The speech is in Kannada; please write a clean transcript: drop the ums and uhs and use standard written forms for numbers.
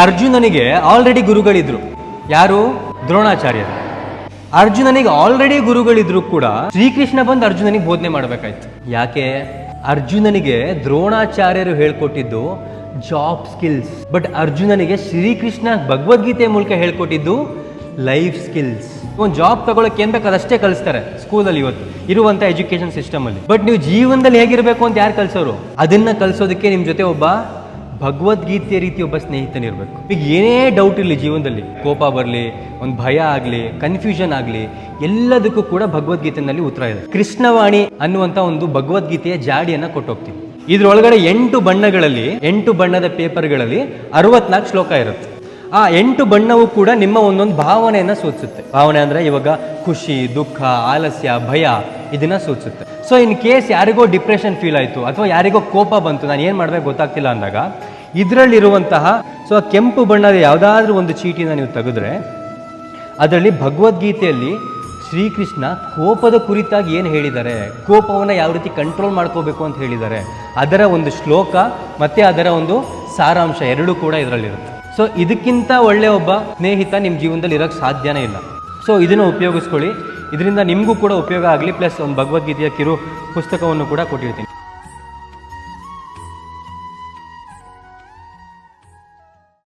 ಅರ್ಜುನನಿಗೆ ಆಲ್ರೆಡಿ ಗುರುಗಳಿದ್ರು. ಯಾರು? ದ್ರೋಣಾಚಾರ್ಯರು. ಅರ್ಜುನನಿಗೆ ಆಲ್ರೆಡಿ ಗುರುಗಳಿದ್ರು ಕೂಡ ಶ್ರೀಕೃಷ್ಣ ಬಂದು ಅರ್ಜುನನಿಗೆ ಬೋಧನೆ ಮಾಡಬೇಕಾಯ್ತು. ಯಾಕೆ? ಅರ್ಜುನನಿಗೆ ದ್ರೋಣಾಚಾರ್ಯರು ಹೇಳ್ಕೊಟ್ಟಿದ್ದು ಜಾಬ್ ಸ್ಕಿಲ್ಸ್, ಬಟ್ ಅರ್ಜುನನಿಗೆ ಶ್ರೀಕೃಷ್ಣ ಭಗವದ್ಗೀತೆ ಮೂಲಕ ಹೇಳ್ಕೊಟ್ಟಿದ್ದು ಲೈಫ್ ಸ್ಕಿಲ್ಸ್. ಒಂದು ಜಾಬ್ ತಗೊಳಕ್ಕೆ ಏನ್ ಬೇಕು ಅದಷ್ಟೇ ಕಲಿಸ್ತಾರೆ ಸ್ಕೂಲಲ್ಲಿ ಇವತ್ತು ಇರುವಂತ ಎಜುಕೇಶನ್ ಸಿಸ್ಟಮ್ ಅಲ್ಲಿ. ಬಟ್ ನೀವು ಜೀವನದಲ್ಲಿ ಹೇಗಿರ್ಬೇಕು ಅಂತ ಯಾರು ಕಲಿಸೋರು? ಅದನ್ನ ಕಲಿಸೋದಕ್ಕೆ ನಿಮ್ ಜೊತೆ ಒಬ್ಬ ಭಗವದ್ಗೀತೆ ರೀತಿ ಒಬ್ಬ ಸ್ನೇಹಿತನಿರ್ಬೇಕು. ಈಗ ಏನೇ ಡೌಟ್ ಇರಲಿ ಜೀವನದಲ್ಲಿ, ಕೋಪ ಬರಲಿ, ಒಂದು ಭಯ ಆಗಲಿ, ಕನ್ಫ್ಯೂಷನ್ ಆಗಲಿ, ಎಲ್ಲದಕ್ಕೂ ಕೂಡ ಭಗವದ್ಗೀತೆನಲ್ಲಿ ಉತ್ತರ ಇದೆ. ಕೃಷ್ಣವಾಣಿ ಅನ್ನುವಂಥ ಒಂದು ಭಗವದ್ಗೀತೆಯ ಜಾಡಿಯನ್ನು ಕೊಟ್ಟೋಗ್ತೀವಿ. ಇದ್ರೊಳಗಡೆ 8 ಬಣ್ಣಗಳಲ್ಲಿ 8 ಬಣ್ಣದ ಪೇಪರ್ಗಳಲ್ಲಿ 64 ಶ್ಲೋಕ ಇರುತ್ತೆ. ಆ 8 ಬಣ್ಣವೂ ಕೂಡ ನಿಮ್ಮ ಒಂದೊಂದು ಭಾವನೆಯನ್ನು ಸೂಚಿಸುತ್ತೆ. ಭಾವನೆ ಅಂದರೆ ಇವಾಗ ಖುಷಿ, ದುಃಖ, ಆಲಸ್ಯ, ಭಯ ಇದನ್ನ ಸೂಚಿಸುತ್ತೆ. ಸೊ ಇನ್ ಕೇಸ್ ಯಾರಿಗೋ ಡಿಪ್ರೆಷನ್ ಫೀಲ್ ಆಯಿತು ಅಥವಾ ಯಾರಿಗೋ ಕೋಪ ಬಂತು, ನಾನು ಏನು ಮಾಡಬೇಕು ಗೊತ್ತಾಗ್ತಿಲ್ಲ ಅಂದಾಗ ಇದರಲ್ಲಿರುವಂತಹ ಕೆಂಪು ಬಣ್ಣದ ಯಾವುದಾದ್ರೂ ಒಂದು ಚೀಟಿನ ನೀವು ತೆಗೆದ್ರೆ ಅದರಲ್ಲಿ ಭಗವದ್ಗೀತೆಯಲ್ಲಿ ಶ್ರೀಕೃಷ್ಣ ಕೋಪದ ಕುರಿತಾಗಿ ಏನು ಹೇಳಿದ್ದಾರೆ, ಕೋಪವನ್ನು ಯಾವ ರೀತಿ ಕಂಟ್ರೋಲ್ ಮಾಡ್ಕೋಬೇಕು ಅಂತ ಹೇಳಿದ್ದಾರೆ, ಅದರ ಒಂದು ಶ್ಲೋಕ ಮತ್ತು ಅದರ ಒಂದು ಸಾರಾಂಶ ಎರಡೂ ಕೂಡ ಇದರಲ್ಲಿರುತ್ತೆ. ಸೊ ಇದಕ್ಕಿಂತ ಒಳ್ಳೆ ಒಬ್ಬ ಸ್ನೇಹಿತ ನಿಮ್ಮ ಜೀವನದಲ್ಲಿ ಇರೋಕ್ಕೆ ಸಾಧ್ಯನೇ ಇಲ್ಲ. ಸೊ ಇದನ್ನು ಉಪಯೋಗಿಸ್ಕೊಳ್ಳಿ. ಇದರಿಂದ ನಿಮಗೂ ಕೂಡ ಉಪಯೋಗ ಆಗಲಿ. ಪ್ಲಸ್ ಒಂದು ಭಗವದ್ಗೀತೆಯ ಕಿರು ಪುಸ್ತಕವನ್ನು ಕೂಡ ಕೊಟ್ಟಿರ್ತೀನಿ.